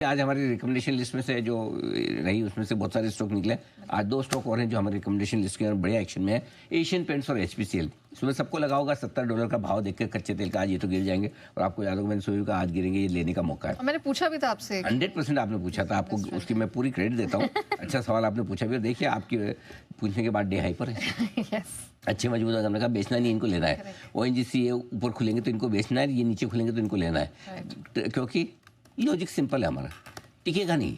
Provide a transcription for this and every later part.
आज हमारी recommendation list में से जो रही उसमें से बहुत सारे स्टॉक निकले। आज दो स्टॉक और हैं जो हमारी रिकमेंडेशन लिस्ट के अंदर बड़े एक्शन में है। एशियन पेंट्स और एचपीसीएल। इसमें सबको लगा होगा $70 का भाव देखकर कच्चे तेल का आज ये तो गिर जाएंगे, और आपको याद होगा मैंने सोचू का आज गिरेंगे, ये लेने का मौका है। मैंने पूछा भी था आपसे 100% आपने पूछा था, आपको उसकी मैं पूरी क्रेडिट देता हूँ। अच्छा सवाल आपने पूछा भी, और देखिए आपकी पूछने के बाद डे हाई पर है। अच्छे मजबूत अगर हमने कहा बेचना नहीं, इनको लेना है। ओएनजीसी ये ऊपर खुलेंगे तो इनको बेचना है, ये नीचे खुलेंगे तो इनको लेना है, क्योंकि लॉजिक सिंपल है हमारा, टिकेगा नहीं।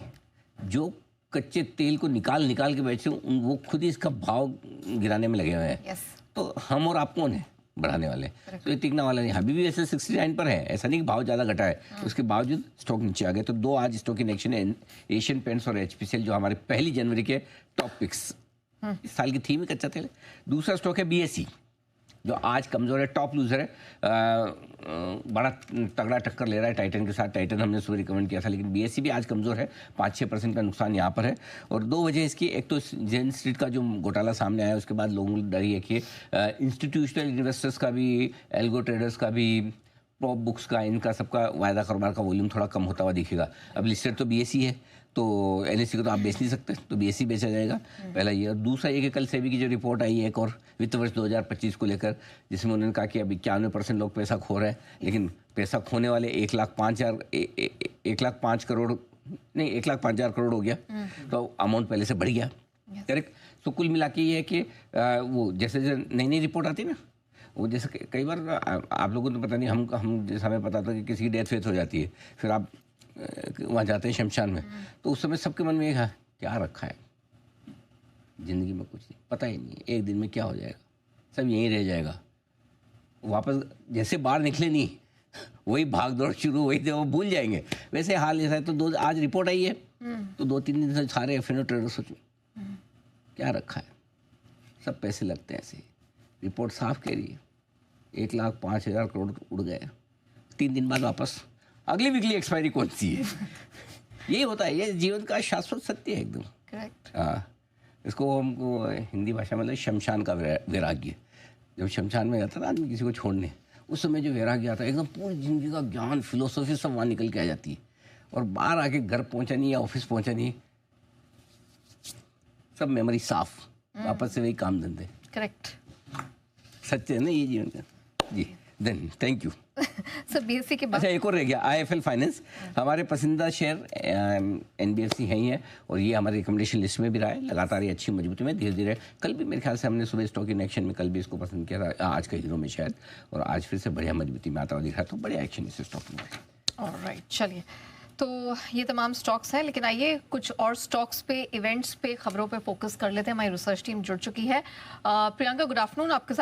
जो कच्चे तेल को निकाल के बेचे वो खुद ही इसका भाव गिराने में लगे हुए हैं। तो हम और आप कौन है बढ़ाने वाले? तो ये टिकने वाला नहीं। अभी भी ऐसे 69 पर है, ऐसा नहीं कि भाव ज़्यादा घटा है, उसके बावजूद स्टॉक नीचे आ गए। तो दो आज स्टॉक इन एक्शन है, एशियन पेंट्स और एचपीसीएल, जो हमारे 1 जनवरी के टॉप पिक्स। इस साल की थीम ही कच्चा तेल है। दूसरा स्टॉक है बीएसई, जो आज कमज़ोर है, टॉप लूजर है। बड़ा तगड़ा टक्कर ले रहा है टाइटन के साथ। टाइटन हमने सुबह रिकमेंड किया था, लेकिन बीएसई भी आज कमज़ोर है। 5-6% का नुकसान यहाँ पर है, और दो वजह इसकी। एक तो जेन स्ट्रीट का जो घोटाला सामने आया, उसके बाद लोगों को डर है कि इंस्टीट्यूशनल इन्वेस्टर्स का भी, एल्गो ट्रेडर्स का भी, प्रॉप बुक्स का, इनका सबका वायदा कारोबार का वॉल्यूम थोड़ा कम होता हुआ दिखेगा। अब लिस्टेड तो बीएसई है, तो एनएससी को तो आप बेच नहीं सकते, तो बीएसई बेचा जाएगा। पहला ये। और दूसरा ये कि कल सेबी की जो रिपोर्ट आई है एक और वित्त वर्ष 2025 को लेकर, जिसमें उन्होंने कहा कि अब 91% लोग पैसा खो रहे हैं, लेकिन पैसा खोने वाले 1,05,000 करोड़ नहीं, 1,05,000 करोड़ हो गया, तो अमाउंट पहले से बढ़ गया। करेक्ट। तो कुल मिला के ये है कि वो जैसे नई नई रिपोर्ट आती है ना, वो जैसे कई बार आप लोगों को तो पता नहीं, हम जैसे हमें पता था कि किसी की डेथ वेथ हो जाती है, फिर आप वहाँ जाते हैं शमशान में, तो उस समय सबके मन में एक है, क्या रखा है जिंदगी में, कुछ नहीं पता ही नहीं, एक दिन में क्या हो जाएगा, सब यहीं रह जाएगा। वापस जैसे बाहर निकले नहीं, वही भाग दौड़ शुरू, वही वो भूल जाएंगे। वैसे हाल ऐसा है। तो आज रिपोर्ट आई है, तो 2-3 दिन से सारे एफएनओ ट्रेडर्स सोच में क्या रखा है, सब पैसे लगते हैं ऐसे। रिपोर्ट साफ कह रही है 1,05,000 करोड़ उड़ गए। 3 दिन बाद वापस अगली वीकली एक्सपायरी कौन सी है? यही होता है, ये जीवन का शाश्वत सत्य है एकदम। करेक्ट। हाँ, इसको हमको हिंदी भाषा में शमशान का वैराग्य। जब शमशान में जाता था आदमी किसी को छोड़ने, उस समय जो वैराग्य आता है, एकदम पूरी जिंदगी का ज्ञान, फिलोसॉफी सब वहाँ निकल के आ जाती है, और बाहर आके घर पहुँचा नहीं या ऑफिस पहुँचा नहीं, सब मेमोरी साफ, वापस से वही काम धंधे। करेक्ट। सत्य है ना ये जीवन का जी। Then thank you. Sir BSE के बाद अच्छा एक और रह गया, आईएफएल फाइनेंस। हमारे पसंदीदा शेयर एनबीएफसी है ही है, और ये हमारे रिकमेंडेशन लिस्ट में भी रहा है। लगातार ये अच्छी मजबूती में धीरे धीरे, कल भी मेरे ख्याल से हमने सुबह स्टॉक इन एक्शन में कल भी इसको पसंद किया था, आज के हीरो में शायद, और आज फिर से बढ़िया मजबूती में आता हुआ दिख रहा है, तो बढ़िया एक्शन इस स्टॉक में। ऑलराइट, चलिए, तो ये तमाम स्टॉक्स हैं, लेकिन आइए कुछ और स्टॉक्स पे, इवेंट्स पे, खबरों पे फोकस कर लेते हैं। हमारी रिसर्च टीम जुड़ चुकी है। Priyanka, good afternoon. आपके साथ